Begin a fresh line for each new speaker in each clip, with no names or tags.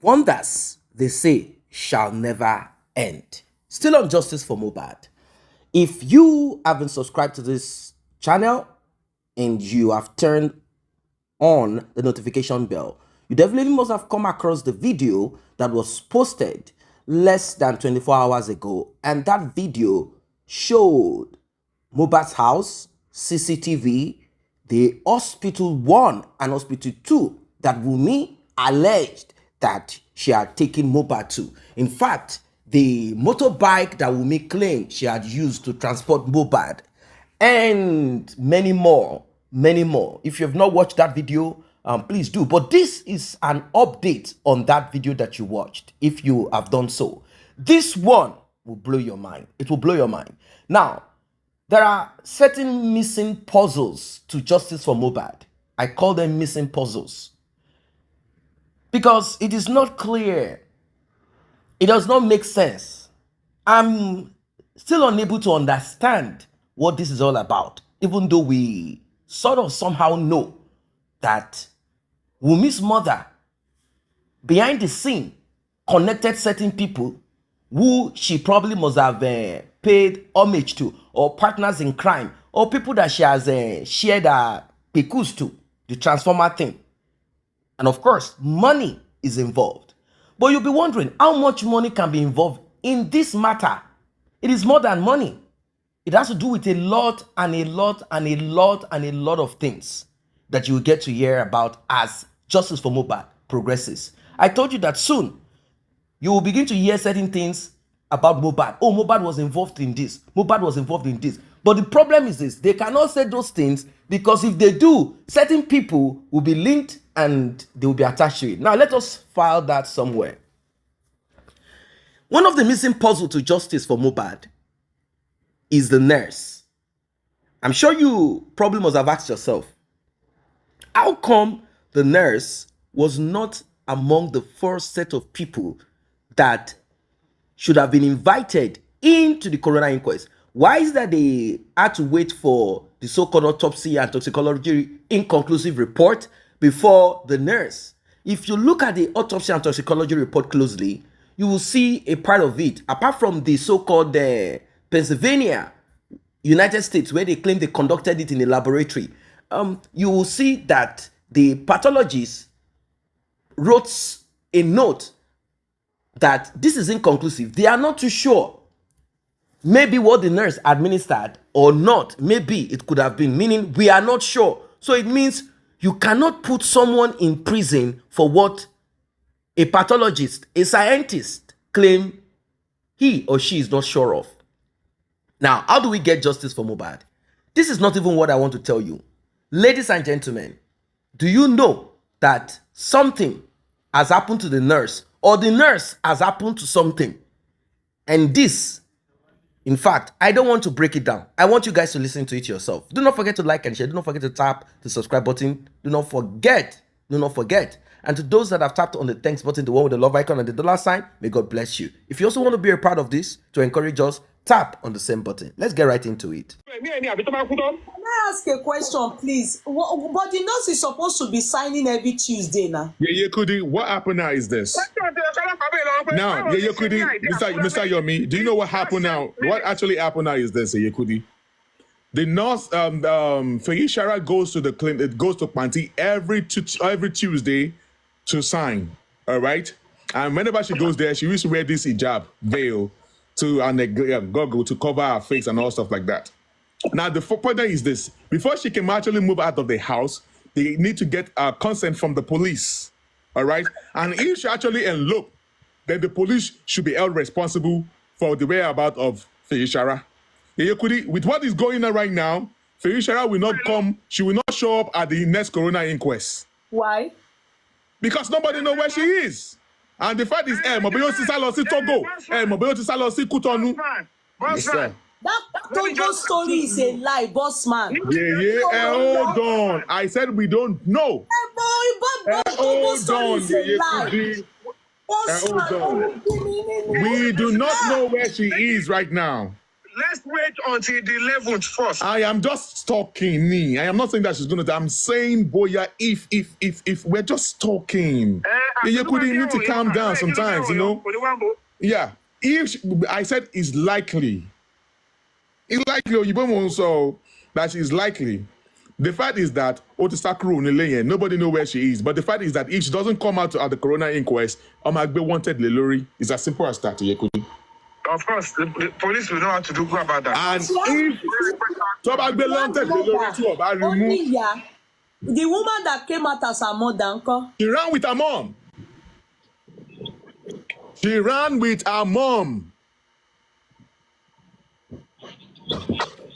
Wonders, they say, shall never end. Still on Justice for Mohbad. If you haven't subscribed to this channel and you have turned on the notification bell, you definitely must have come across the video that was posted less than 24 hours ago. And that video showed Mohbad's house, CCTV, the hospital 1 and hospital 2 that Wunmi alleged that she had taken Mohbad to. In fact, the motorbike that Wunmi claimed she had used to transport Mohbad, and many more, many more. If you have not watched that video, please do. But this is an update on that video that you watched, if you have done so. This one will blow your mind. It will blow your mind. Now, there are certain missing puzzles to Justice for Mohbad. I call them missing puzzles because it is not clear. It does not make sense. I'm still unable to understand what this is all about, even though we sort of somehow know that Wunmi's mother, behind the scene, connected certain people who she probably must have paid homage to, or partners in crime, or people that she has shared her pecus to, the transformer thing. And of course, money is involved. But you'll be wondering, how much money can be involved in this matter? It is more than money. It has to do with a lot and a lot and a lot and a lot of things that you will get to hear about as Justice for Mohbad progresses. I told you that soon you will begin to hear certain things about Mohbad. Oh, Mohbad was involved in this. Mohbad was involved in this. But the problem is this. They cannot say those things because if they do, certain people will be linked and they will be attached to it. Now, let us file that somewhere. One of the missing puzzles to Justice for Mohbad is the nurse. I'm sure you probably must have asked yourself, how come the nurse was not among the first set of people that should have been invited into the coroner inquest? Why is that they had to wait for the so-called autopsy and toxicology inconclusive report before the nurse? If you look at the autopsy and toxicology report closely, you will see a part of it, apart from the so-called Pennsylvania, United States, where they claim they conducted it in a laboratory. You will see that the pathologist wrote a note that this is inconclusive. They are not too sure. Maybe what the nurse administered or not, maybe it could have been, meaning we are not sure. So it means you cannot put someone in prison for what a pathologist, a scientist claim he or she is not sure of. Now, how do we get justice for Mohbad? This is not even what I want to tell you. Ladies and gentlemen, do you know that something has happened to the nurse, or the nurse has happened to something? And this, in fact, I don't want to break it down. I want you guys to listen to it yourself. Do not forget to like and share. Do not forget to tap the subscribe button. Do not forget. Do not forget. And to those that have tapped on the thanks button, the one with the love icon and the dollar sign, may God bless you. If you also want to be a part of this, to encourage us, tap on the same button. Let's get right into it.
Can I ask a question, please? But the nurse is supposed to be signing every Tuesday now.
Yeah, Kudi, what happened now is this. Now, yeah, Kudi, Mr. Yomi, do you know what happened now? What actually happened now is this, yeah, Kudi. The nurse, Feyisayo goes to the clinic, goes to Panti every Tuesday to sign, all right? And whenever she goes there, she used to wear this hijab, veil, and a goggle to cover her face and all stuff like that. Now, the point is this. Before she can actually move out of the house, they need to get consent from the police, all right? And if she actually elope, then the police should be held responsible for the whereabouts of Feyisayo. With what is going on right now, Feyisayo will not come, she will not show up at the next coroner inquest.
Why?
Because nobody knows where she is. And the fact is, Moboyo ti sálọ sí Togo, Moboyo ti sálọ sí Cotonou. Yes, sir.
That Togo story is a lie, boss man.
Yeah, hold on. I said we don't know.
Hold on,
hold on. We do not know where she is right now.
Let's wait until the 11th first.
I am just talking, me. I am not saying that she's going to. I'm saying, Boya, if we're just talking. You could need to calm down sometimes, you know. Yeah. If I said it's likely. It's likely, so that she's likely. The fact is that nobody knows where she is. But the fact is that if she doesn't come out at the coroner inquest, Omagbe wanted Lelori. It's as simple as that.
Of course, the police will know how to do about that.
And if Omagbe wanted Lelori too, I remove.
The woman that came out as her mother, uncle.
She ran with her mom. She ran with her mom.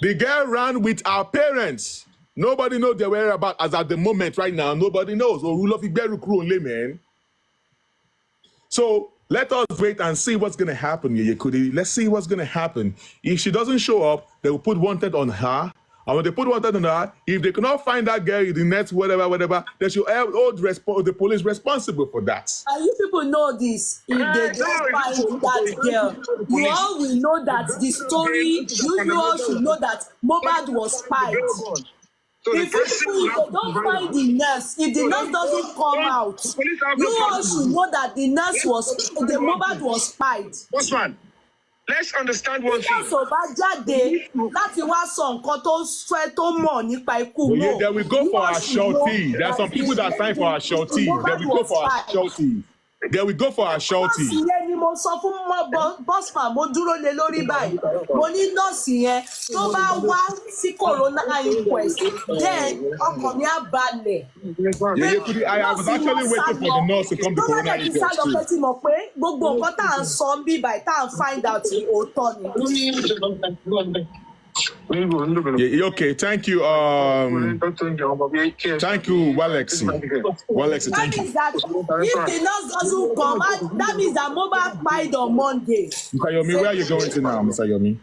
The girl ran with her parents. Nobody knows their whereabouts as at the moment right now. Nobody knows. Man. So let us wait and see what's going to happen. Let's see what's going to happen. If she doesn't show up, they will put wanted on her. And when they put wanted on her, if they cannot find that girl in the net, whatever, they should hold the police responsible for that.
And you people know this. If they don't find that girl, you all will know that the story, you all should know that Mohbad was spied. If they don't find the nurse, if the nurse doesn't come out, you all should know that the Mohbad was spied.
Postman, let's understand one thing.
Then we go for a shorty. There are some people that sign for a shorty. Then we go for a shorty. Then we go for a shorty. I was actually waiting for the nurse to come to corona okay, thank you. Thank you, Walexi. Walexi, thank you.
If the nurse doesn't come out, that means that Mohbad died on Monday.
Mr. Yomi, where are you going to now, Mr. Yomi?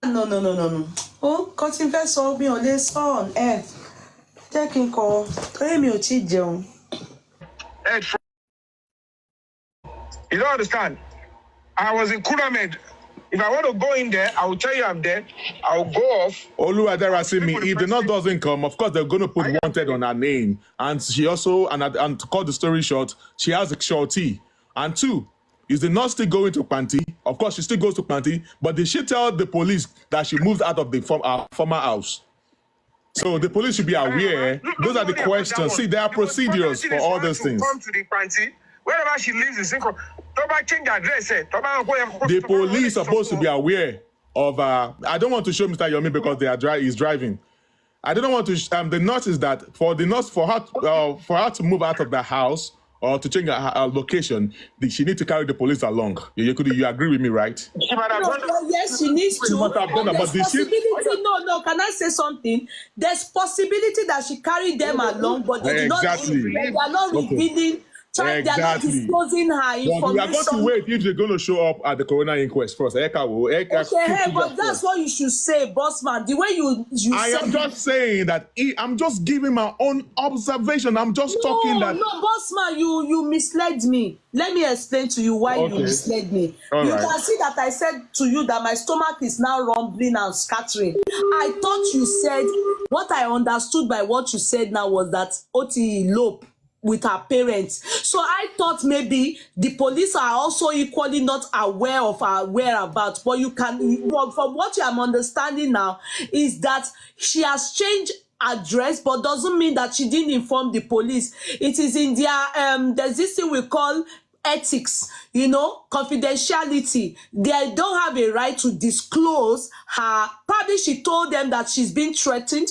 No. Oh, cutting first of me on this on air. Taking call. Pray me o
You don't understand. I was in Kuramed. If I want to go in there, I will tell you I'm there. I'll go off.
Oluwadarasimi, if the nurse doesn't come, of course they're going to put wanted on her name. And she also, and to cut the story short, she has a shorty. And two, is the nurse still going to Panti? Of course, she still goes to Panti, but did she tell the police that she moved out of the former house? So the police should be aware. Those are the questions. See, there are procedures for all those things.
Come to the Panti. Wherever she lives in Singapore, change address.
The police are supposed to be aware of. I don't want to show Mr. Yomi because he's driving. I don't want to. The nurse is that for her to move out of the house or to change her location, she needs to carry the police along. You agree with me, right?
Yes, she needs to.
No.
Can I say something? There's possibility that she carried them along, but they are not revealing. They're not disclosing her information.
We are going to wait if they're going to show up at the coroner inquest first.
Okay, but that's what you should say, bossman. The way you
I am just saying that I'm just giving my own observation. I'm just talking that.
No, bossman, you misled me. Let me explain to you why you misled me. You can see that I said to you that my stomach is now rumbling and scattering. I thought you said, what I understood by what you said now was that Oti eloped with her parents. So I thought maybe the police are also equally not aware of her whereabouts. But from what I'm understanding now is that she has changed address, but doesn't mean that she didn't inform the police. It is in their there's this thing we call ethics, confidentiality. They don't have a right to disclose her. Probably she told them that she's been threatened.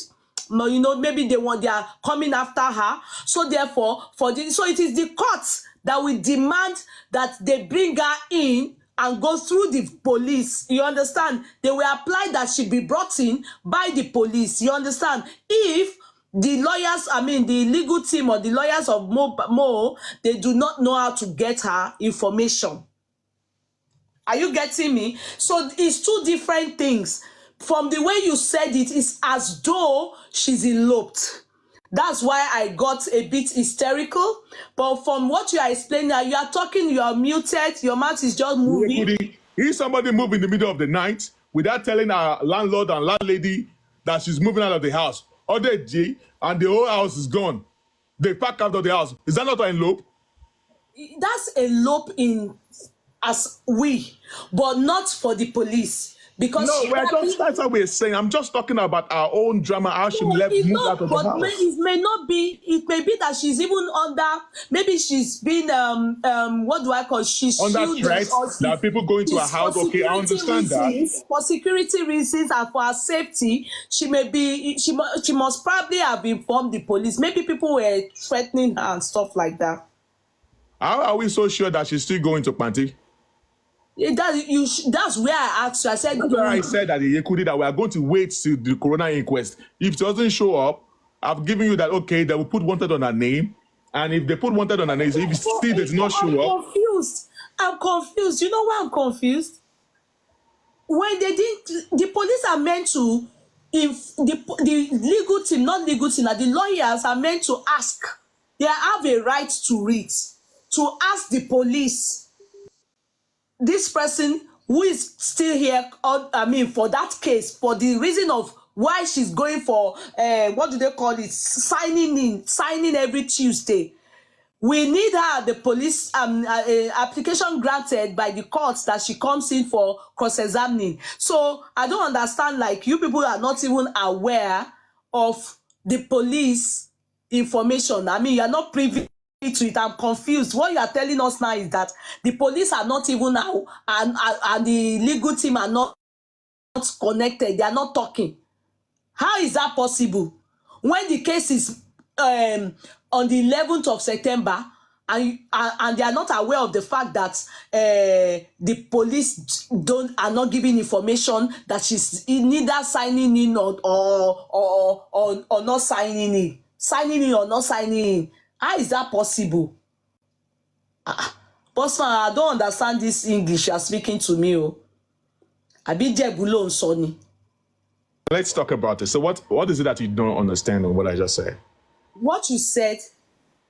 Maybe they are coming after her. So therefore, so it is the courts that will demand that they bring her in and go through the police. You understand? They will apply that she be brought in by the police. You understand? If the lawyers, the legal team or the lawyers of Mo, they do not know how to get her information. Are you getting me? So it's two different things. From the way you said it, it's as though she's eloped. That's why I got a bit hysterical. But from what you are explaining, you are talking, you are muted, your mouth is just moving.
If somebody move in the middle of the night without telling our landlord and landlady that she's moving out of the house, other G, and the whole house is gone. They pack out of the house. Is that not an elope?
That's elope in as we, but not for the police. Because
No, that's what we're saying. I'm just talking about our own drama, how she moved out of the house.
It may not be, it may be that she's even under, maybe she's been, what do I call, she's
under threat, that people going to her house, okay, I understand that.
For security reasons and for her safety, she must probably have informed the police. Maybe people were threatening her and stuff like that.
How are we so sure that she's still going to Panti?
That's where I asked you. I said,
that's where I said that that we are going to wait till the coroner inquest. If it doesn't show up, I've given you that, okay, they will put wanted on her name. And if they put wanted on her name, if still does not show up.
I'm confused. You know why I'm confused? When they didn't, the police are meant to, if the legal team, not legal team, the lawyers are meant to ask. They have a right to read, to ask the police, this person who is still here, for that case, for the reason of why she's going for, what do they call it, signing every Tuesday. We need her, the police, application granted by the courts that she comes in for cross-examining. So I don't understand, like, you people are not even aware of the police information. I mean, you're not privy to it. I'm confused. What you are telling us now is that the police are not even now, and the legal team are not connected. They are not talking. How is that possible? When the case is on the 11th of September, and they are not aware of the fact that the police are not giving information that she's neither signing in or not signing in, or not signing in. How is that possible? Bossman, I don't understand this English you are speaking to me.
Let's talk about it. So what is it that you don't understand on what I just said?
What you said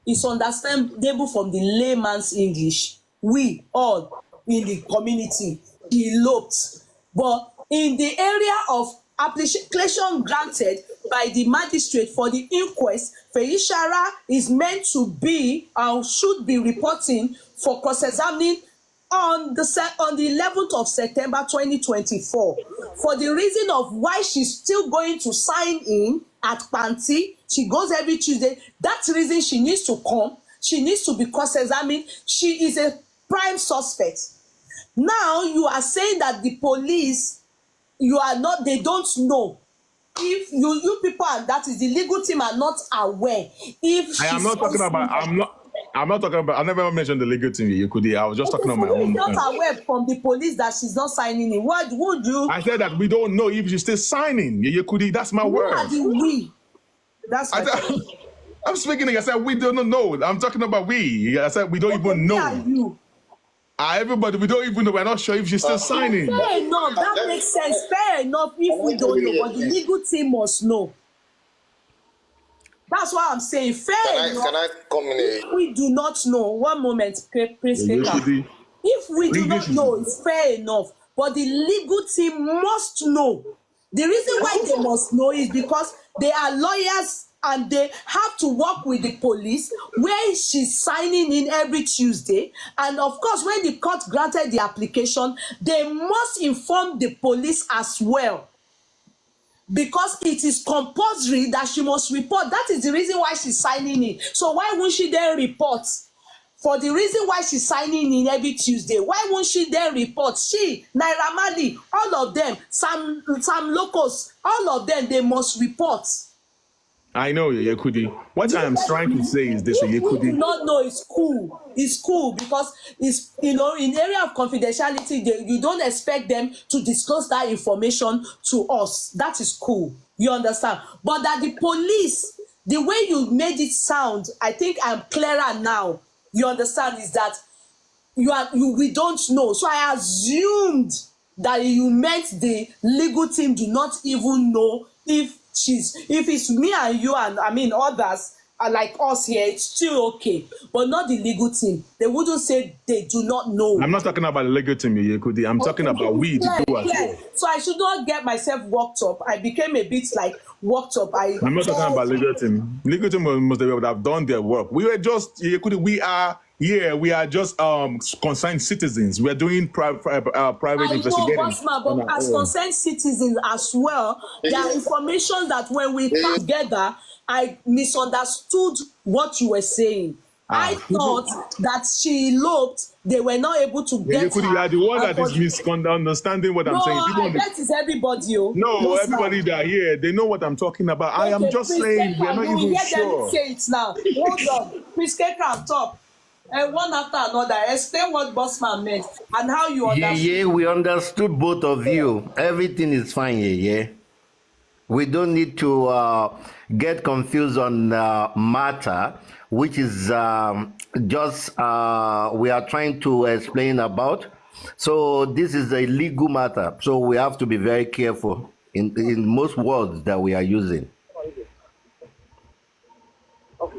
is understandable from the layman's English. We all in the community eloped. But in the area of application granted by the magistrate for the inquest, Feyisayo is meant to be and should be reporting for cross-examining on the 11th of September 2024. For the reason of why she's still going to sign in at Panti, she goes every Tuesday. That reason she needs to come. She needs to be cross-examined. She is a prime suspect. Now you are saying that the police, they don't know. If you people, and that is the legal team, are not aware.
I'm not talking about, I never mentioned the legal team. I was just talking on my own.
You're not aware from the police that she's not signing in. What would you?
I said that we don't know if she's still signing. That's my word.
That's
I'm speaking. I said we don't know. I'm talking about we. I said we don't even know. Everybody, we don't even know. We're not sure if she's still signing.
Fair enough. That makes sense. Fair enough if we don't know, but the legal team must know. That's why I'm saying fair enough.
Can I come in?
If we do not know, one moment, please. If we do not know, it's fair enough. But the legal team must know. The reason why they must know is because they are lawyers and they have to work with the police where she's signing in every Tuesday. And of course, when the court granted the application, they must inform the police as well. Because it is compulsory that she must report. That is the reason why she's signing in. So why won't she then report? For the reason why she's signing in every Tuesday, why won't she then report? She, Naira Marley, all of them, some locals, all of them, they must report.
I know, Yekudi. What I'm trying to say is this, Yekudi.
Do not know it's cool. It's cool because it's, in area of confidentiality, you don't expect them to disclose that information to us. That is cool. You understand? But that the police, the way you made it sound, I think I'm clearer now. You understand? Is that we don't know. So I assumed that you meant the legal team do not even know if it's me and you and others are like us here, it's still okay, but not the legal team. They wouldn't say they do not know.
I'm not talking about the legal team, Yekudi. I'm talking about we, the do as well.
So I should not get myself worked up. I became a bit like, worked up.
I'm not talking about legal team. Legal team must have done their work. We are just concerned citizens. We are doing private investigating.
Boss man, but as concerned citizens as well, there are information that when we come together, I misunderstood what you were saying. I thought that she eloped. They were not able to get her.
You are the one that is misunderstanding what I'm saying.
No, that is everybody.
No, everybody that here, they know what I'm talking about. Okay, I am just saying we are not even sure.
Say it now. Hold on. Please take her top. And one after another, explain what bossman meant and how you understood.
Yeah, we understood both of you. Everything is fine, yeah. We don't need to get confused on matter, which is just we are trying to explain about. So this is a legal matter, so we have to be very careful in most words that we are using.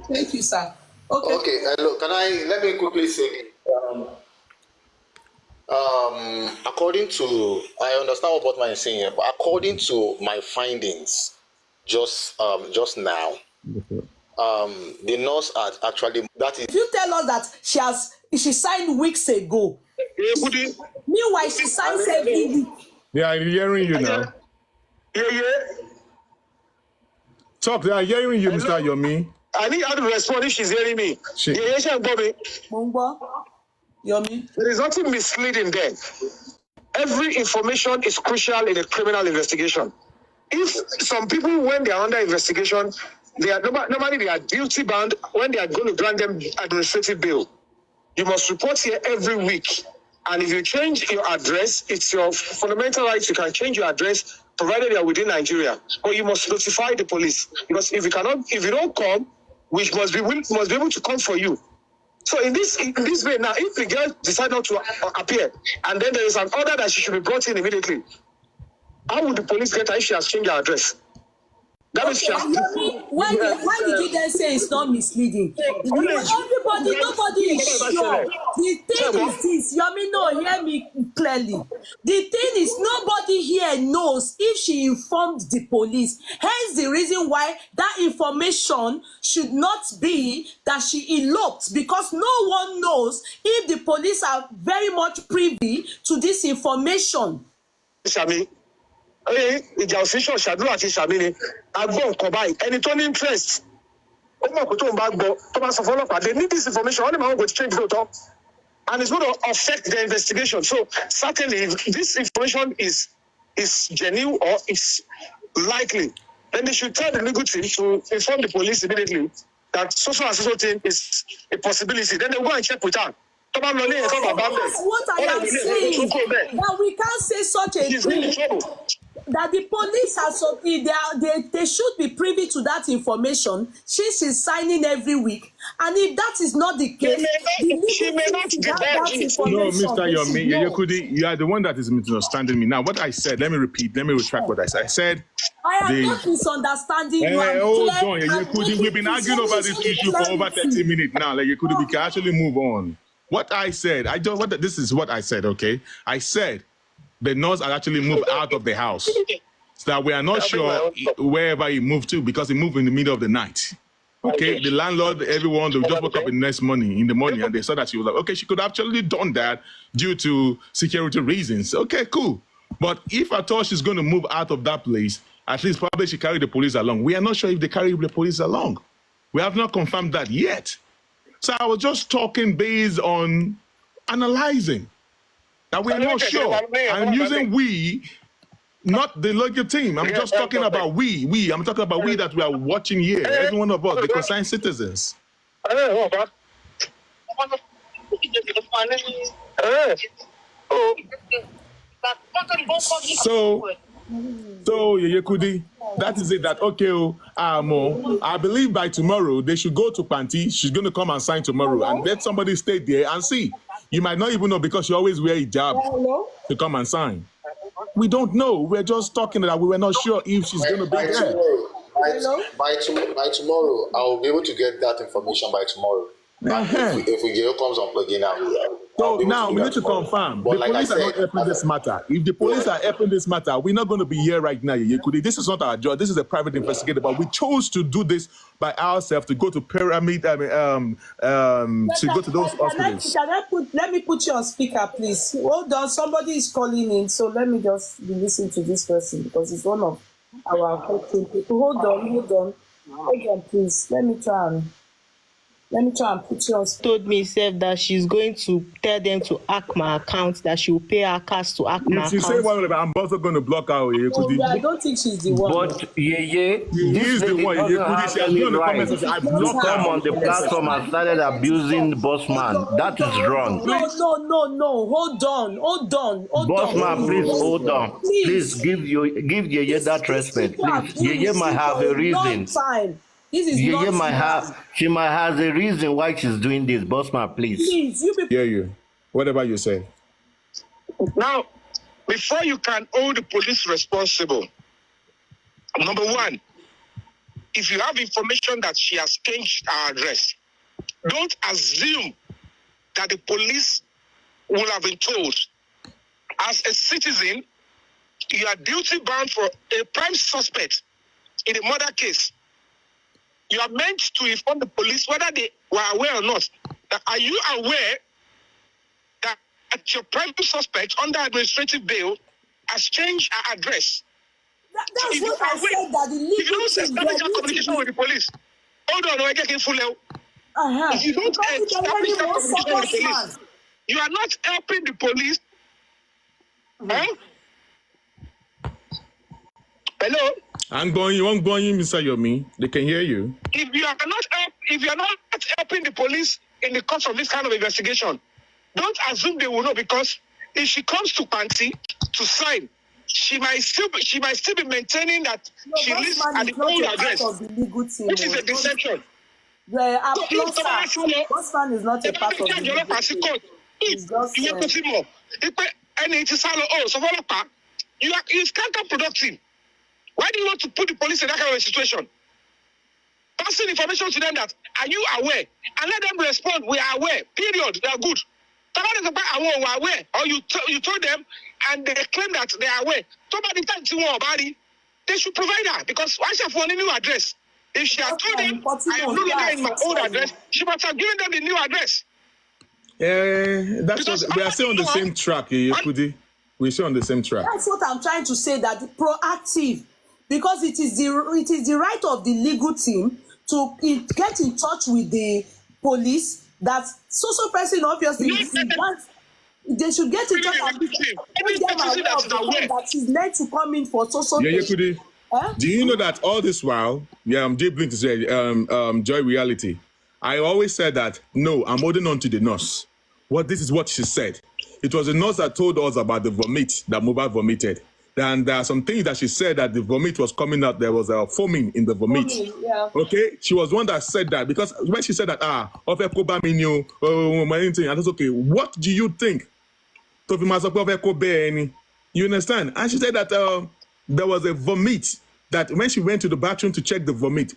Thank you, sir.
Okay. Okay. Look, let me quickly say, according to, I understand what Botman is saying here, but according to my findings, just now, the nurse had actually, that is.
If you tell us that she signed weeks ago, meanwhile she signs every week.
Yeah, I'm hearing you now.
Yeah.
Talk. They are hearing you, Mr. Yomi.
I need her to respond if she's hearing me.
Yomi.
There is nothing misleading there. Every information is crucial in a criminal investigation. If some people, when they are under investigation, they are normally they are duty bound when they are going to grant them administrative bail. You must report here every week. And if you change your address, it's your fundamental right. You can change your address provided you are within Nigeria. But you must notify the police. Because if you don't come, we must be able to come for you. So in this way now, if the girl decides not to appear, and then there is an order that she should be brought in immediately, how would the police get her if she has changed her address? That is
why did you then say it's not misleading? Nobody is sure. The thing is this, Yomi, no, hear me clearly. The thing is nobody here knows if she informed the police. Hence the reason why that information should not be that she eloped, because no one knows if the police are very much privy to this information.
Shami. Ìjà òfin ṣàdúrà àti ṣàmì ni agbọ́ nǹkan báyìí ẹni tó ní interest ó mọ̀ pé tó ń bá gbọ́ tó bá sọ fún ọlọ́pàá they need this information only my own go to change lóòótọ́ and it's going to affect the investigation. So certainly if this information is genuine or is likely, then they should tell the legal team to inform the police immediately that so and so thing is a possibility. Then they go and check with her. That's
what I am saying. That we can't say such a thing. That the police are they should be privy to that information. She's signing every week, and if that is not the case,
she may not get that
information. No, Mr. Yomi, you are the one that is misunderstanding me. Now, what I said, let me retract what I said. I said
I am not misunderstanding you.
Hold on, we've been arguing over this issue for over 30 minutes now. We can actually move on. What I said, this is what I said, okay? I said the nurse had actually moved out of the house. So that we are not sure wherever he moved to because he moved in the middle of the night. Okay, the landlord, everyone, they just woke up in the morning and they saw that she was like, okay, she could have actually done that due to security reasons. Okay, cool. But if at all she's going to move out of that place, at least probably she carried the police along. We are not sure if they carried the police along. We have not confirmed that yet. So I was just talking based on analyzing. That we are not sure. I'm using we, not the local team. I'm just talking about we. I'm talking about we that we are watching here. Every one of us, the concerned citizens. So Yekudi, that is it. That okay, I believe by tomorrow they should go to Panti. She's going to come and sign tomorrow, and let somebody stay there and see. You might not even know because you always wear a hijab to come and sign. We don't know. We're just talking that we were not sure if she's going to be there.
By tomorrow, I will be able to get that information by tomorrow. If we comes on plug in now,
So now we need to confirm. The police are not helping this matter. If the police are helping this matter, we're not going to be here right now. This is not our job. This is a private investigator, but we chose to do this by ourselves, to go to Pyramid, to go to those hospitals.
Let me put you on speaker, please. Hold on, somebody is calling in, so let me just be listening to this person because it's one of our people. Hold on, please. Let me try and put you on.
Told me self that she's going to tell them to hack my account, that she will pay her cash to hack my account.
If she say one, I'm also going to block her.
I don't think she's the one.
But this
the one. I blocked her
on the platform and started abusing Bossman. That is wrong.
No. Hold on.
Bossman, please hold on. Please give Yeye that respect. Please, Yeye might have a reason. She might have a reason why she's doing this. Bossman, please.
Hear you. Whatever you say.
Now, before you can hold the police responsible, number one, if you have information that she has changed her address, don't assume that the police will have been told. As a citizen, you are duty bound for a prime suspect in a murder case. You are meant to inform the police whether they were aware or not. That are you aware that your prime suspect under administrative bail has changed her address?
That's what I said, that the legal
if you don't establish a communication with the police, hold on, I get in full. If you don't establish that communication with the police, you are not helping the police. Huh? Hello?
I'm going, Mr. Yomi. They can hear you.
If you are not helping the police in the course of this kind of investigation, don't assume they will know, because if she comes to Panti to sign, she might still be maintaining that she lives at the old address, which is a deception.
Bossman is not a part of the legal team.
It's counterproductive. Why do you want to put the police in that kind of a situation? Passing information to them that, are you aware? And let them respond, we are aware. Period. They are good. We are aware. Or you told them and they claim that they are aware. Somebody tells you about it, they should provide her, because why should have a new address? If she had told them, I am no longer in my old address, she must have given them the new address.
We are still on the same track, Yekudi. We're still on the same track.
That's what I'm trying to say, that the proactive, because it is the right of the legal team to get in touch with the police, that social person obviously they should get in touch and be that she's meant to come in for social.
Do you know that all this while, Jay Blink said, Joy Reality, I always said that, no, I'm holding on to the nurse. This is what she said. It was the nurse that told us about the vomit that Mohbad vomited. And there are some things that she said that the vomit was coming out. There was a foaming in the vomit. Okay, she was one that said that, because when she said that, that's okay. What do you think? You understand? And she said that there was a vomit, that when she went to the bathroom to check the vomit,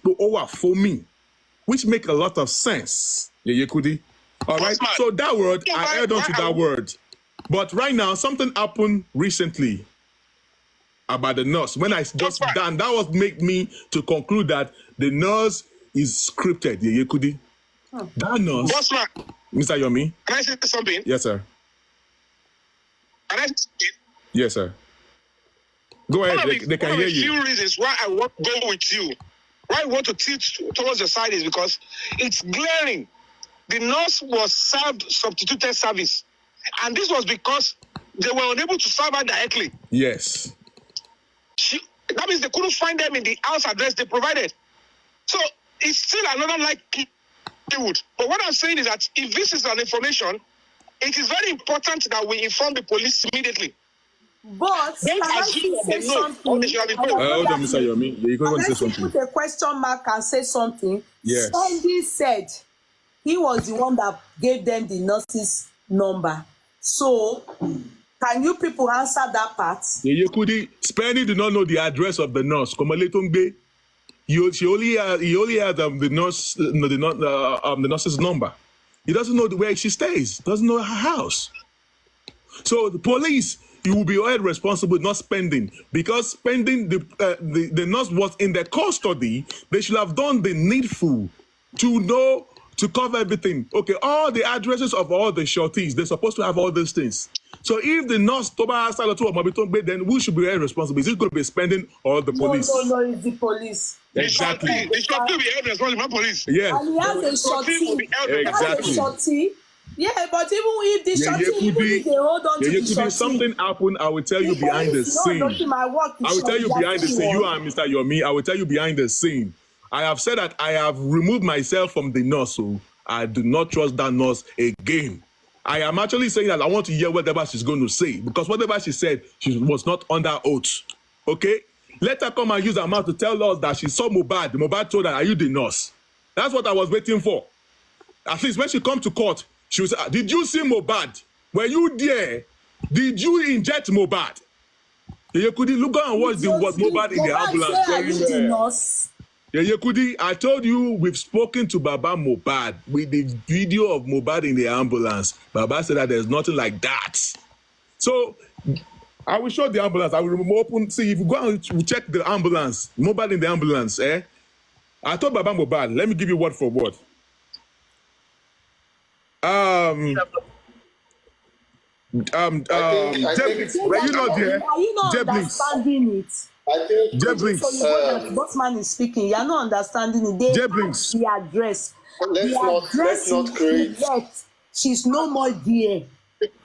foaming, which make a lot of sense. All right. So that word, I held on to that word. But right now, something happened recently about the nurse. When I just done, that was make me to conclude that the nurse is scripted. That nurse, Mr. Yomi.
Can I say something?
Yes, sir.
Can I say something?
Yes, sir. Go ahead. They can hear you.
One of the few reasons why I want to go with you, why I want to teach towards your side, is because it's glaring. The nurse was served substituted service, and this was because they were unable to serve her directly.
Yes.
That means they couldn't find them in the house address they provided. So it's still another likelihood. But what I'm saying is that if this is an information, it is very important that we inform the police immediately.
But can I say something?
Hold on, Mr. Yomi. You're going to say something.
Put a question mark and say something.
Yes.
Sandy said he was the one that gave them the nurse's number. So can you people answer that part?
Spenny did not know the address of the nurse. He only had the nurse's number. He doesn't know where she stays. Doesn't know her house. So the police, you will be held responsible not spending, because spending the nurse was in their custody. They should have done the needful to know, to cover everything. Okay, all the addresses of all the shorties, they're supposed to have all these things. So if the nurse then who should be held responsible? Is it going to be spending or the police?
No, it's the police.
Exactly.
The shorty will be held responsible, not police.
Yes.
And he has a shorty.
Exactly.
Has a shorty. Yeah, but even if the shorty, even if they hold on to the shorty,
something happen, I will tell you behind the scene.
My work
I will tell you behind the scene. You and Mr. Yomi, I will tell you behind the scene. I have said that I have removed myself from the nurse, so I do not trust that nurse again. I am actually saying that I want to hear whatever she's going to say, because whatever she said, she was not under oath. Okay? Let her come and use her mouth to tell us that she saw Mohbad. Mohbad told her, are you the nurse? That's what I was waiting for. At least when she come to court, she was, did you see Mohbad? Were you there? Did you inject Mohbad? You could look and watch what Mohbad in the ambulance. Yekudi, I told you we've spoken to Baba Mohbad with the video of Mohbad in the ambulance. Baba said that there's nothing like that. So I will show the ambulance. I will open. See, if you go and check the ambulance, Mohbad in the ambulance, I told Baba Mohbad, let me give you word for word.
I think
were you not there?
Are you not understanding it?
I think
that Bossman is speaking. You are not understanding it. They have the address.
Let's not create.
She's no more there.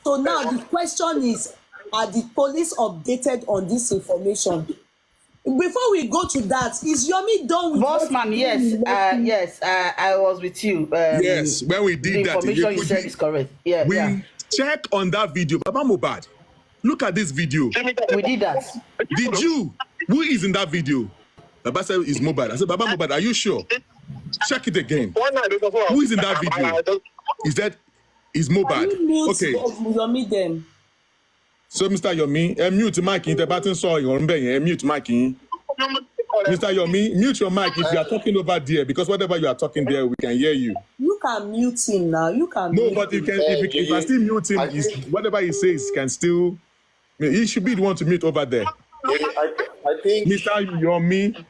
So now the question is, are the police updated on this information? Before we go to that, is Yomi done with
Bossman? Yes, I was with you.
Yes, when we did that,
the information you said is correct. Yeah,
we check on that video. Baba Mohbad, look at this video.
We did that.
Did you? Who is in that video? Baba said it's Mohbad. I said, Baba Mohbad, are you sure? Check it again. Who is in that video? Is Mohbad? Okay.
Yomi them.
So, Mr. Yomi, mute mic in the button. Sorry, mute mic in. Mr. Yomi, mute your mic if you are talking over there, because whatever you are talking there, we can hear you.
You can mute him now. You can.
No, but you can. If I still mute him, whatever he says can still. He should be the one to mute over there.
I think
Mr. Yomi.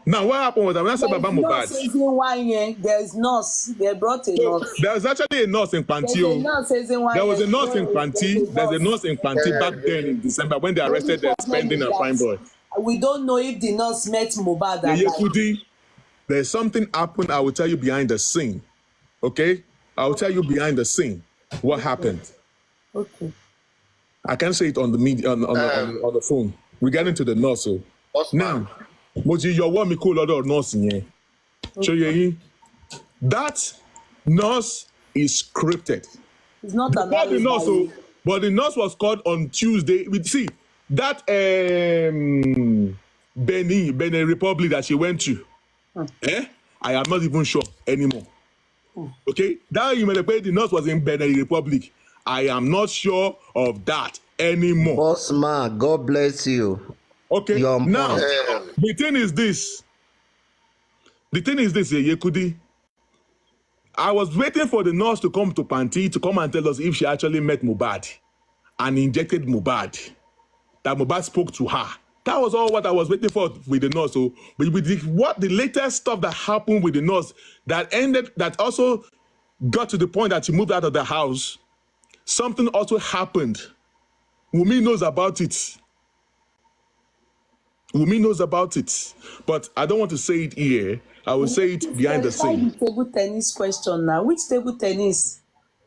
Now, what happened was that when I said Baba Mohbad,
there's nurse. They brought a nurse.
There was actually a nurse in Pantio. There was a nurse in Panti. There's a nurse in Panti back then in December when they arrested the spending a fine boy.
We don't know if the nurse met Mohbad.
Yekudi, there's something happened. I will tell you behind the scene. Okay? I will tell you behind the scene what happened.
Okay.
I can't say it on the media on the phone. We get into the nurse. So now, Moji, your one me call other nurse in show you that nurse is scripted.
It's not
the nurse, but the nurse was called on Tuesday. We see that Benin Republic that she went to. I am not even sure anymore. Okay, that you may the nurse was in Benin Republic. I am not sure of that anymore.
Bossman, God bless you.
Okay, now the thing is this. Yekudi. I was waiting for the nurse to come to Panti to come and tell us if she actually met Mohbad and injected Mohbad. That Mohbad spoke to her. That was all what I was waiting for with the nurse. So, but with the latest stuff that happened with the nurse that also got to the point that she moved out of the house, something also happened. Wunmi knows about it. Wunmi knows about it. But I don't want to say it here. I will say it behind the scene.
The table tennis question now. Which table tennis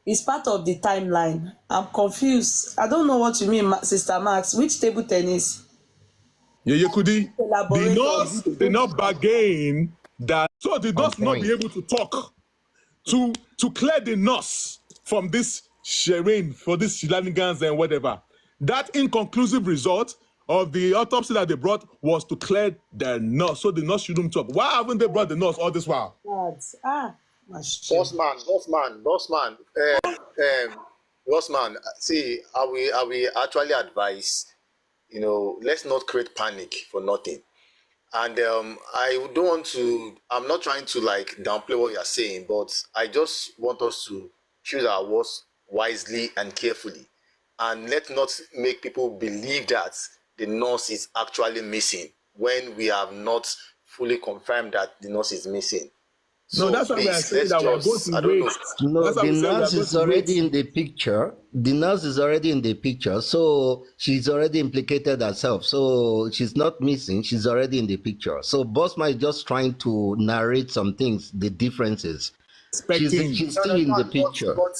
is part of the timeline? I'm confused. I don't know what you mean, Sister Max. Which table tennis?
Yekudi, the nurse did not bargain that, so the nurse not be able to talk to clear the nurse from this sharing, for this shenanigans and whatever. That inconclusive result of the autopsy that they brought was to clear the nurse, so the nurse shouldn't talk. Why haven't they brought the nurse all this while?
Bossman, see, I will actually advise, let's not create panic for nothing. And I don't want to, I'm not trying to like downplay what you're saying, but I just want us to choose our words wisely and carefully. And let not make people believe that the nurse is actually missing when we have not fully confirmed that the nurse is missing.
No,
So
that's why we are
please,
saying
let's
that we are going
just,
to
I don't know.
wait.
No,
That's why
the
we said we are
nurse
going
is
to
already
wait.
in the picture. The nurse is already in the picture. So she's already implicated herself. So she's not missing. She's already in the picture. So Bossman is just trying to narrate some things, the differences.
Expecting.
She's
No,
still
no,
in the
no,
picture.
but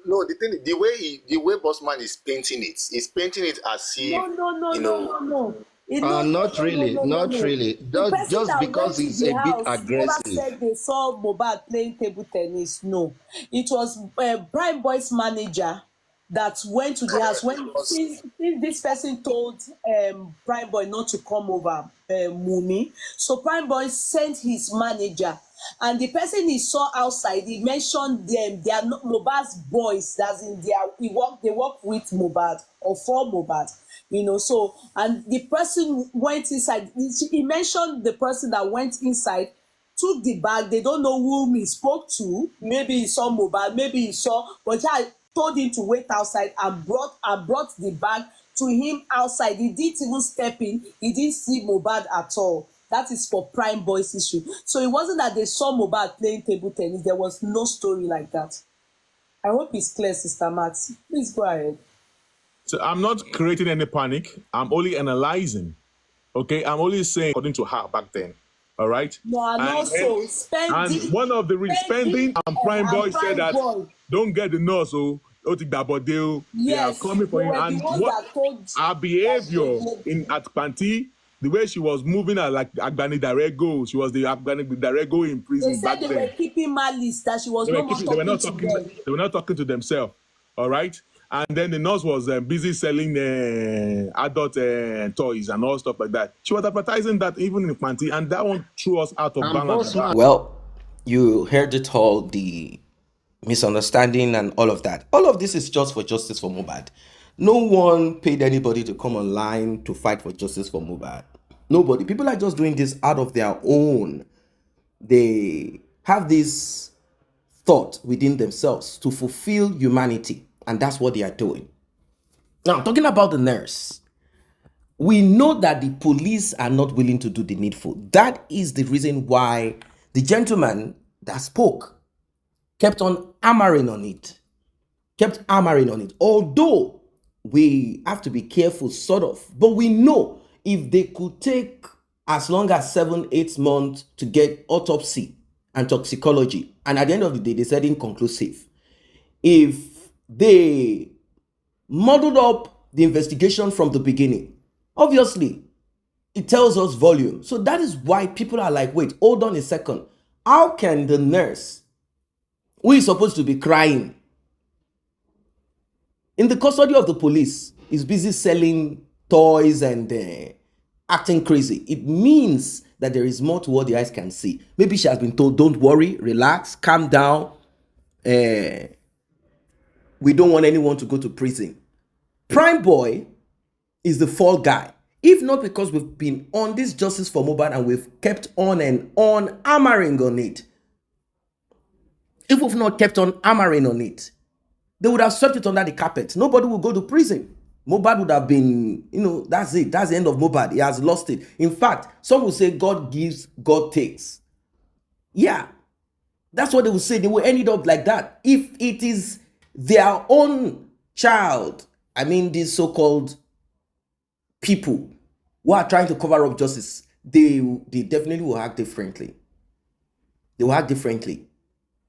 no, the thing, the way Bossman is painting it, is painting it as if, you know,
No. No,
Not really, not
no.
really.
The person
Just
that went
because
to
he's
the
a bit
house never
aggressive.
said they saw Mohbad playing table tennis. No, it was Prime Boy's manager that went to the house when
because
since this person told Prime Boy not to come over, Wunmi. So Prime Boy sent his manager, and the person he saw outside, he mentioned them. They are not Mohbad's boys. That's in their they work with Mohbad or for Mohbad. So and the person went inside. He mentioned the person that went inside, took the bag. They don't know whom he spoke to. Maybe he saw Mohbad, maybe he saw, but I told him to wait outside and brought the bag to him outside. He didn't even step in. He didn't see Mohbad at all. That is for Prime Boys issue. So it wasn't that they saw Mohbad playing table tennis. There was no story like that. I hope it's clear, Sister Max. Please go ahead.
So I'm not creating any panic. I'm only analyzing. Okay, I'm only saying according to her back then. All right.
No, and also spending,
and one of the spending and Prime Boy
and
said
Prime
that
Boy.
don't get the nurse. Oh, they are
Yes,
coming for
they
him.
were the
And
ones
what
that told
her behavior at Panti, the way she was moving her like Agbani Darego, she was the Agbani Darego in
they
prison
said
back
they
then.
were keeping malice, that she was
They
no
were
more
keeping, they were not
talking to
talking.
them.
They were not talking to themselves. All right. And then the nurse was busy selling adult toys and all stuff like that. She was advertising that even in Panti, and that one threw us out of
And
balance.
Bossman,
Well, you heard it all, the misunderstanding and all of that. All of this is just for justice for Mohbad. No one paid anybody to come online to fight for justice for Mohbad. Nobody. People are just doing this out of their own. They have this thought within themselves to fulfill humanity, and that's what they are doing. Now, talking about the nurse, we know that the police are not willing to do the needful. That is the reason why the gentleman that spoke kept on hammering on it. Although we have to be careful, sort of, but we know if they could take as long as 7-8 months to get autopsy and toxicology, and at the end of the day, they said inconclusive. If they muddled up the investigation from the beginning, obviously, it tells us volume. So that is why people are like, wait, hold on a second. How can the nurse, who is supposed to be crying, in the custody of the police, is busy selling toys and acting crazy? It means that there is more to what the eyes can see. Maybe she has been told, don't worry, relax, calm down. We don't want anyone to go to prison. Prime Boy is the fall guy. If not because we've been on this justice for Mohbad and we've kept on and on hammering on it. If we've not kept on hammering on it, they would have swept it under the carpet. Nobody would go to prison. Mohbad would have been, that's it. That's the end of Mohbad. He has lost it. In fact, some will say God gives, God takes. Yeah, that's what they will say. They will end it up like that. If it is their own child, I mean, these so-called people who are trying to cover up justice, they definitely will act differently. They will act differently.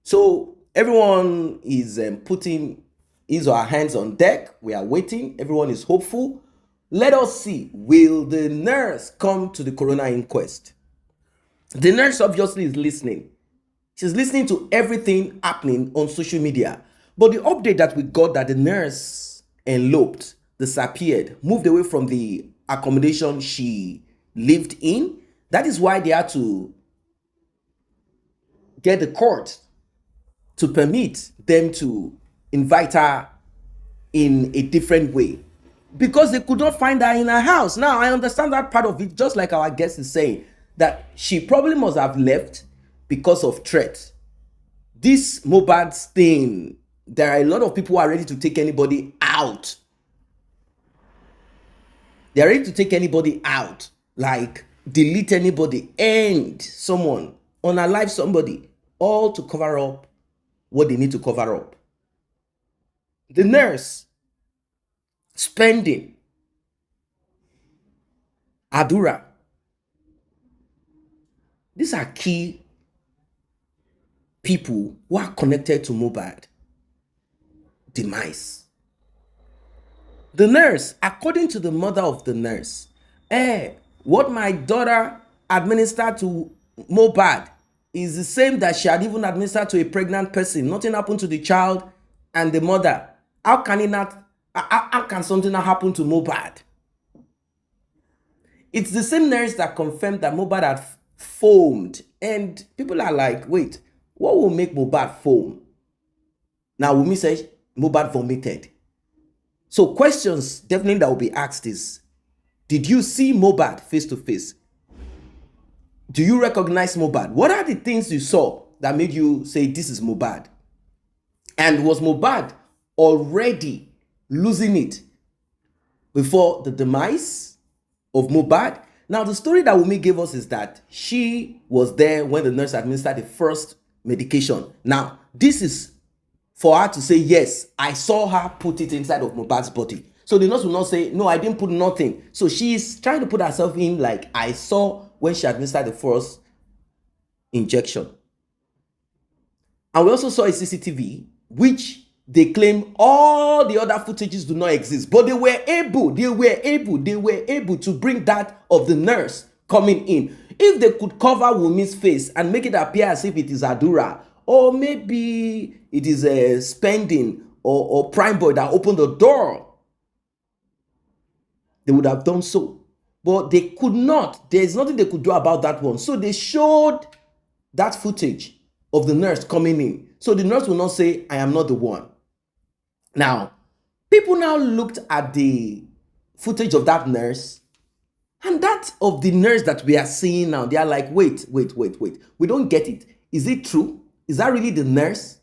So everyone is putting his or her hands on deck. We are waiting. Everyone is hopeful. Let us see. Will the nurse come to the coroner inquest? The nurse obviously is listening. She's listening to everything happening on social media. But the update that we got, that the nurse eloped, disappeared, moved away from the accommodation she lived in. That is why they had to get the court to permit them to invite her in a different way, because they could not find her in her house. Now, I understand that part of it, just like our guest is saying. that she probably must have left because of threat. This Mohbad thing, there are a lot of people who are ready to take anybody out. They are ready to take anybody out, like delete anybody, end someone, unalive somebody, all to cover up what they need to cover up. The nurse spending, Adura. These are key people who are connected to Mohbad demise. The nurse, according to the mother of the nurse, what my daughter administered to Mohbad is the same that she had even administered to a pregnant person. Nothing happened to the child and the mother. How can it not? How can something not happen to Mohbad? It's the same nurse that confirmed that Mohbad had foamed, and people are like, wait, what will make Mohbad foam? Now Wunmi says Mohbad vomited. So questions definitely that will be asked is, did you see Mohbad face to face? Do you recognize Mohbad? What are the things you saw that made you say this is Mohbad? And was Mohbad already losing it before the demise of Mohbad? Now, the story that Wunmi gave us is that she was there when the nurse administered the first medication. Now, this is for her to say, yes, I saw her put it inside of Mohbad's body. So the nurse will not say, no, I didn't put nothing. So she's trying to put herself in like, I saw when she administered the first injection. And we also saw a CCTV, which they claim all the other footages do not exist. But they were able to bring that of the nurse coming in. If they could cover Wunmi's face and make it appear as if it is Adura, or maybe it is a spending or Prime Boy that opened the door, they would have done so. But they could not. There's nothing they could do about that one. So they showed that footage of the nurse coming in. So the nurse will not say, I am not the one. Now, people now looked at the footage of that nurse and that of the nurse that we are seeing now. They are like, wait. We don't get it. Is it true? Is that really the nurse?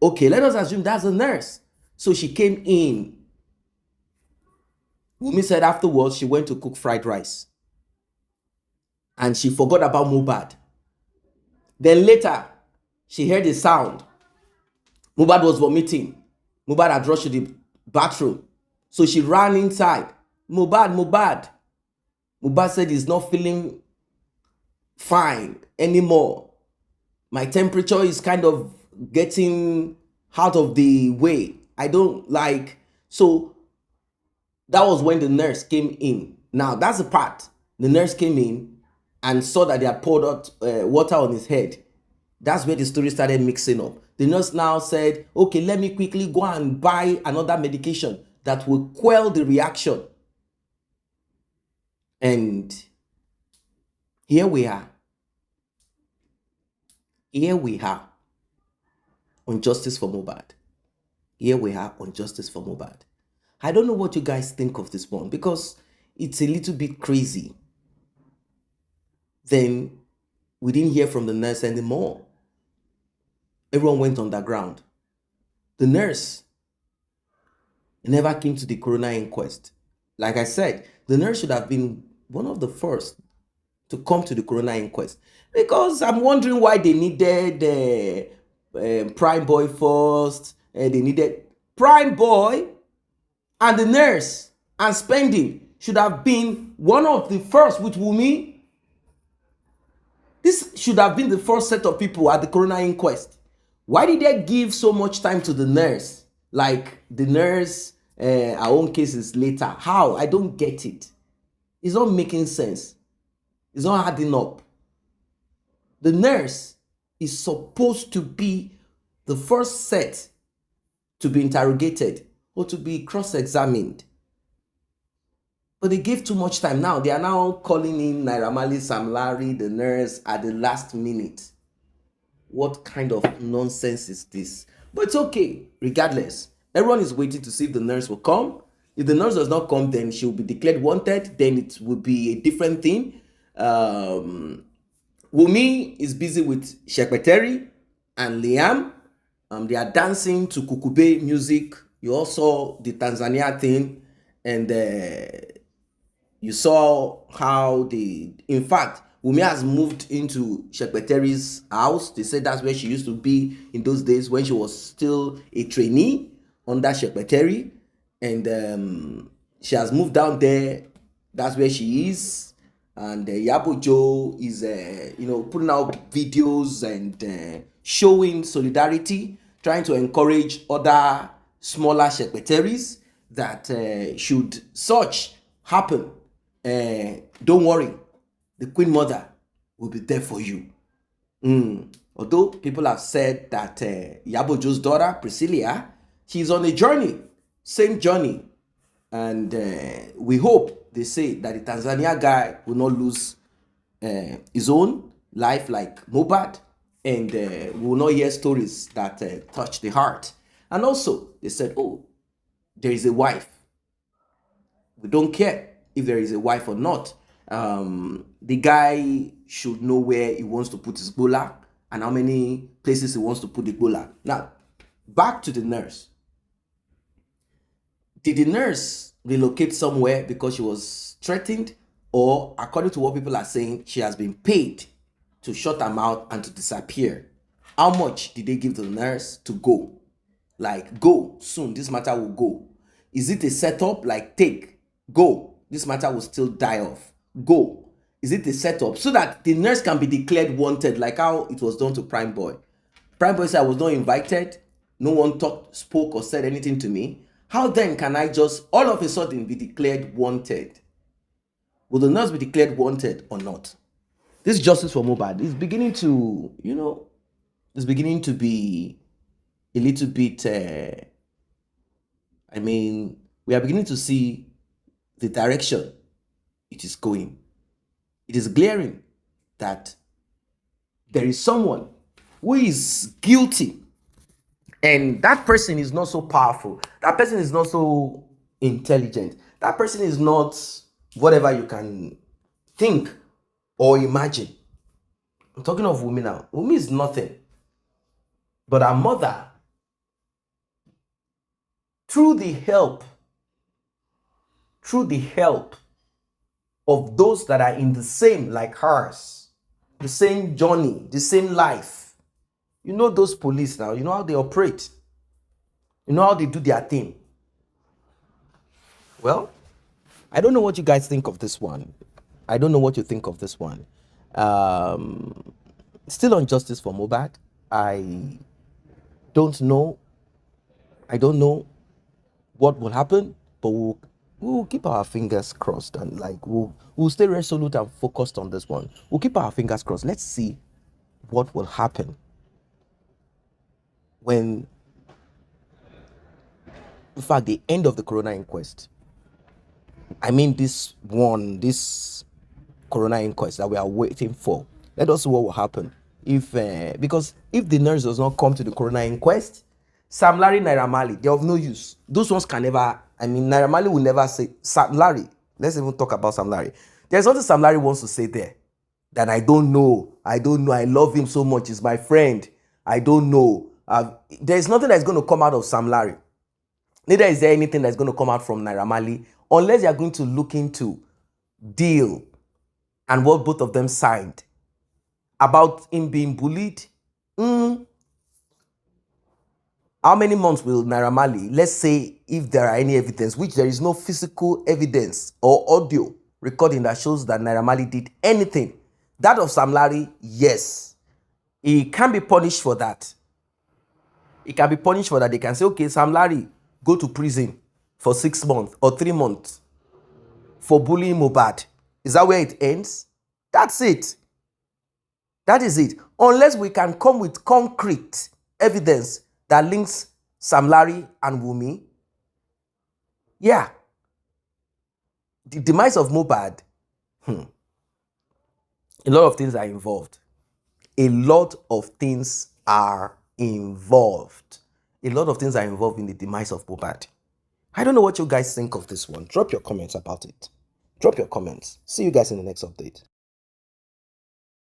Okay, let us assume that's the nurse. So she came in. Wunmi said afterwards she went to cook fried rice. And she forgot about Mohbad. Then later, she heard a sound. Mohbad was vomiting. Mohbad had rushed to the bathroom. So she ran inside. Mohbad. Mohbad said he's not feeling fine anymore. My temperature is kind of getting out of the way. I don't like. So that was when the nurse came in. Now, that's the part. The nurse came in and saw that they had poured out water on his head. That's where the story started mixing up. The nurse now said, okay, let me quickly go and buy another medication that will quell the reaction. And here we are. Here we are on justice for Mohbad. Here we are on justice for Mohbad. I don't know what you guys think of this one because it's a little bit crazy. Then we didn't hear from the nurse anymore. Everyone went underground. The nurse never came to the coroner inquest. Like I said, the nurse should have been one of the first to come to the coroner inquest. Because I'm wondering why they needed Prime Boy first. They needed Prime Boy and the nurse and spending should have been one of the first with Wunmi. This should have been the first set of people at the coroner inquest. Why did they give so much time to the nurse? Like the nurse, our own cases later. How? I don't get it. It's not making sense. It's not adding up. The nurse is supposed to be the first set to be interrogated or to be cross-examined. But they gave too much time. Now they are now calling in Naira Marley, Sam Larry, the nurse at the last minute. What kind of nonsense is this? But it's okay, regardless. Everyone is waiting to see if the nurse will come. If the nurse does not come, then she will be declared wanted. Then it will be a different thing. Wunmi is busy with Shekpeteri and Liam. They are dancing to Kukube music. You also the Tanzania thing, and you saw how in fact, Wunmi has moved into Shekpeteri's house. They said that's where she used to be in those days when she was still a trainee under Shekpeteri, and she has moved down there. That's where she is. And Yabo Joe is, putting out videos and showing solidarity, trying to encourage other smaller Shekpeteris that should such happen, don't worry, the Queen Mother will be there for you. Although people have said that Yabo Joe's daughter, Priscilla, she's on a journey, same journey. And we hope, they say, that the Tanzania guy will not lose his own life like Mohbad, and we will not hear stories that touch the heart. And also, they said, oh, there is a wife. We don't care if there is a wife or not. The guy should know where he wants to put his gbola and how many places he wants to put the gbola. Now, back to the nurse. Did the nurse relocate somewhere because she was threatened, or according to what people are saying, she has been paid to shut her mouth and to disappear? How much did they give the nurse to go? Like, go soon, this matter will go. Is it a setup like take, go, this matter will still die off, go? Is it a setup so that the nurse can be declared wanted, like how it was done to Prime Boy? Prime Boy said, I was not invited, no one spoke or said anything to me. How then can I just all of a sudden be declared wanted? Will the nurse be declared wanted or not? This justice for Mohbad is beginning to, it's beginning to be a little bit, we are beginning to see the direction it is going. It is glaring that there is someone who is guilty, and that person is not so powerful. That person is not so intelligent. That person is not whatever you can think or imagine. I'm talking of Wunmi now. Wunmi is nothing. But her mother, through the help of those that are in the same, like hers, the same journey, the same life. You know those police now, you know how they operate. You know how they do their thing. Well, I don't know what you guys think of this one. I don't know what you think of this one. Still on justice for Mohbad. I don't know what will happen, but we'll keep our fingers crossed, and we'll stay resolute and focused on this one. We'll keep our fingers crossed. Let's see what will happen when, in fact, the end of the coroner inquest. I mean, this coroner inquest that we are waiting for. Let us see what will happen. Because if the nurse does not come to the coroner inquest, Sam Larry, Naira Marley, they're of no use. Those ones can never, Naira Marley will never say, Sam Larry, let's even talk about Sam Larry. There's something Sam Larry wants to say there that I don't know, I love him so much, he's my friend, I don't know. There's nothing that's going to come out of Sam Larry. Neither is there anything that's going to come out from Naira Marley, unless you're going to look into deal and what both of them signed about him being bullied. How many months will Naira Marley, let's say if there are any evidence, which there is no physical evidence or audio recording that shows that Naira Marley did anything. That of Sam Larry, yes. He can be punished for that. He can be punished for that. They can say, okay, Sam Larry, go to prison for 6 months or 3 months for bullying Mohbad. Is that where it ends? That's it. That is it. Unless we can come with concrete evidence that links Sam Larry and Wunmi. Yeah. The demise of Mohbad, a lot of things are involved. A lot of things are involved. A lot of things are involved in the demise of Mohbad. I don't know what you guys think of this one. Drop your comments about it. Drop your comments. See you guys in the next update.